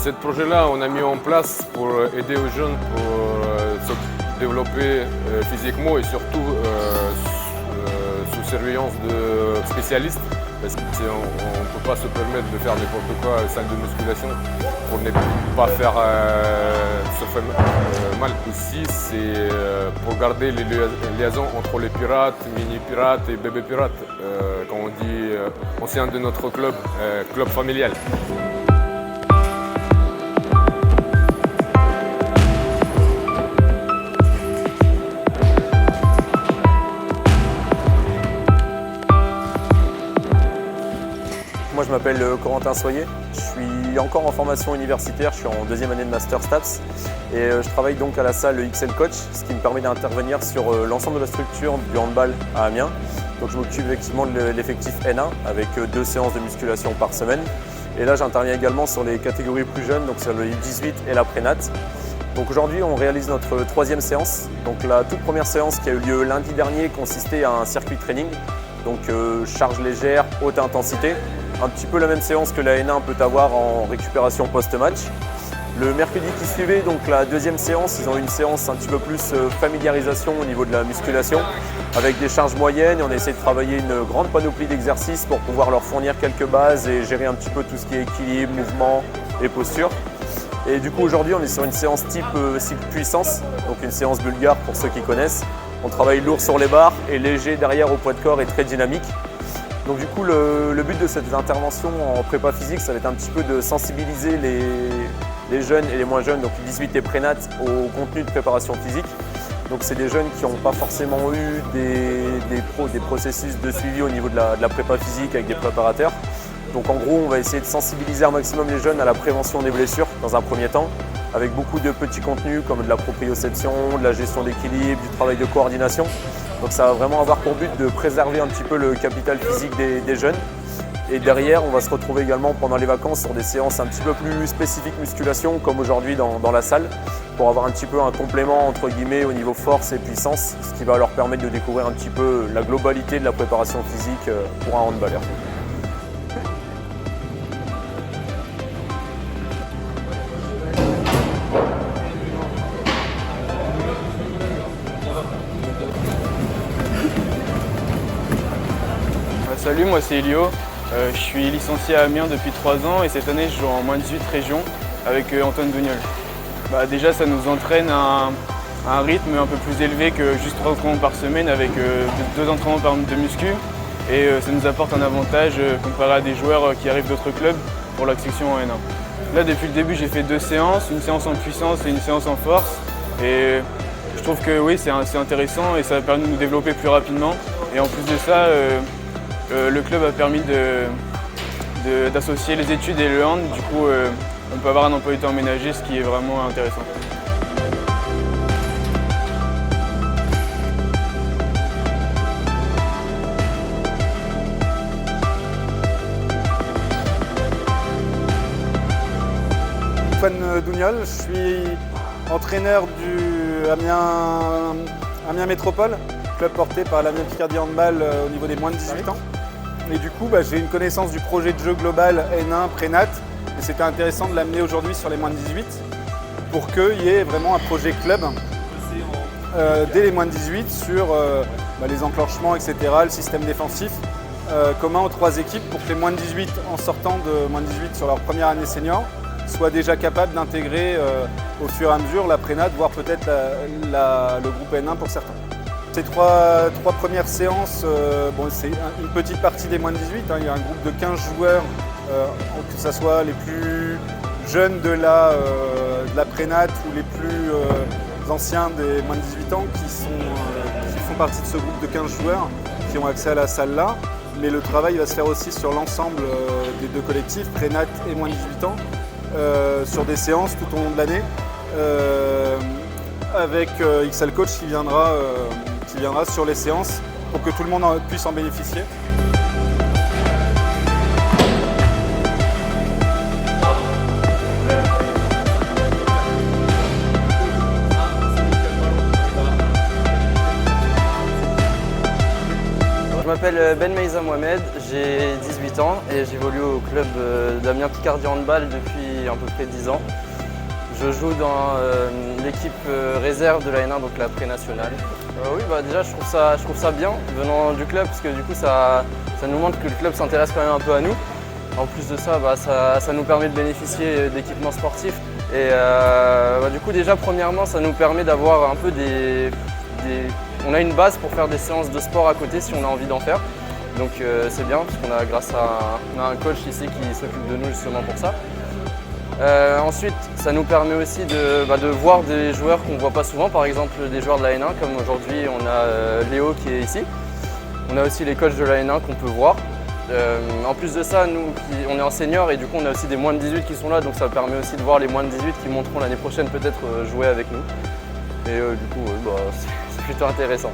Ce projet-là, on a mis en place pour aider aux jeunes pour se développer physiquement et surtout sous surveillance de spécialistes. Parce qu'on ne peut pas se permettre de faire n'importe quoi à la salle de musculation pour ne pas faire se faire mal. Ici, c'est pour garder les liaisons entre les pirates, mini-pirates et bébés-pirates, quand on dit au sein de notre club, club familial. Moi je m'appelle Corentin Soyer, je suis encore en formation universitaire, je suis en deuxième année de Master STAPS et je travaille donc à la salle XL Coach, ce qui me permet d'intervenir sur l'ensemble de la structure du handball à Amiens. Donc je m'occupe effectivement de l'effectif N1 avec 2 séances de musculation par semaine. Et là j'interviens également sur les catégories plus jeunes, donc sur le U18 et la prénat. Donc aujourd'hui on réalise notre 3e séance. Donc la toute première séance qui a eu lieu lundi dernier consistait à un circuit training, donc charge légère, haute intensité. Un petit peu la même séance que la N1 peut avoir en récupération post-match. Le mercredi qui suivait, donc la 2e séance, ils ont eu une séance un petit peu plus familiarisation au niveau de la musculation avec des charges moyennes et on a essayé de travailler une grande panoplie d'exercices pour pouvoir leur fournir quelques bases et gérer un petit peu tout ce qui est équilibre, mouvement et posture. Et du coup aujourd'hui on est sur une séance type cycle puissance, donc une séance bulgare pour ceux qui connaissent. On travaille lourd sur les barres et léger derrière au poids de corps et très dynamique. Donc du coup, le but de cette intervention en prépa physique, ça va être un petit peu de sensibiliser les jeunes et les moins jeunes, donc 18 et prénat, au contenu de préparation physique. Donc c'est des jeunes qui n'ont pas forcément eu des processus de suivi au niveau de la prépa physique avec des préparateurs. Donc en gros, on va essayer de sensibiliser un maximum les jeunes à la prévention des blessures dans un premier temps, avec beaucoup de petits contenus comme de la proprioception, de la gestion d'équilibre, du travail de coordination. Donc ça va vraiment avoir pour but de préserver un petit peu le capital physique des jeunes. Et derrière, on va se retrouver également pendant les vacances sur des séances un petit peu plus spécifiques musculation, comme aujourd'hui dans la salle, pour avoir un petit peu un complément entre guillemets au niveau force et puissance, ce qui va leur permettre de découvrir un petit peu la globalité de la préparation physique pour un handballeur. Salut, moi c'est Elio, je suis licencié à Amiens depuis 3 ans et cette année je joue en moins 18 régions avec Antoine Dougnol. Déjà ça nous entraîne à un rythme un peu plus élevé que juste 3 entraînements par semaine avec 2 entraînements par de muscu et ça nous apporte un avantage comparé à des joueurs qui arrivent d'autres clubs pour l'accession en N1. Là depuis le début j'ai fait 2 séances, une séance en puissance et une séance en force et je trouve que oui c'est intéressant et ça va permettre de nous développer plus rapidement et en plus de ça le club a permis d'associer les études et le hand, du coup on peut avoir un emploi du temps aménagé, ce qui est vraiment intéressant. Antoine Dougnol, je suis entraîneur du Amiens Métropole, club porté par l'Amiens Picardie Handball au niveau des moins de 18 ans. Et du coup, j'ai une connaissance du projet de jeu global N1 prénat et c'était intéressant de l'amener aujourd'hui sur les moins de 18 pour qu'il y ait vraiment un projet club dès les moins de 18 sur les enclenchements, etc., le système défensif commun aux 3 équipes pour que les moins de 18 en sortant de moins de 18 sur leur première année senior soient déjà capables d'intégrer au fur et à mesure la prénat, voire peut-être le groupe N1 pour certains. Ces 3 premières séances, c'est une petite partie des moins de 18. Il y a un groupe de 15 joueurs, que ce soit les plus jeunes de la prénat ou les plus anciens des moins de 18 ans qui font partie de ce groupe de 15 joueurs qui ont accès à la salle là. Mais le travail va se faire aussi sur l'ensemble des 2 collectifs, prénat et moins de 18 ans, sur des séances tout au long de l'année, avec XL Coach qui viendra sur les séances pour que tout le monde puisse en bénéficier. Je m'appelle m'appelle Ben Meïza Mohamed, j'ai 18 ans et j'évolue au club d'Amiens Picardie Handball depuis à peu près 10 ans. Je joue dans l'équipe réserve de la N1, donc la pré-nationale. Oui, déjà je trouve ça bien venant du club parce que du coup ça nous montre que le club s'intéresse quand même un peu à nous. En plus de ça, ça nous permet de bénéficier d'équipements sportifs. Et du coup déjà premièrement ça nous permet d'avoir un peu on a une base pour faire des séances de sport à côté si on a envie d'en faire. Donc c'est bien parce qu'on a grâce à un coach ici qui s'occupe de nous justement pour ça. Ensuite, ça nous permet aussi de voir des joueurs qu'on ne voit pas souvent, par exemple des joueurs de la N1, comme aujourd'hui on a Léo qui est ici. On a aussi les coachs de la N1 qu'on peut voir. En plus de ça, nous on est en senior et du coup on a aussi des moins de 18 qui sont là, donc ça permet aussi de voir les moins de 18 qui monteront l'année prochaine peut-être jouer avec nous. Et du coup, c'est plutôt intéressant.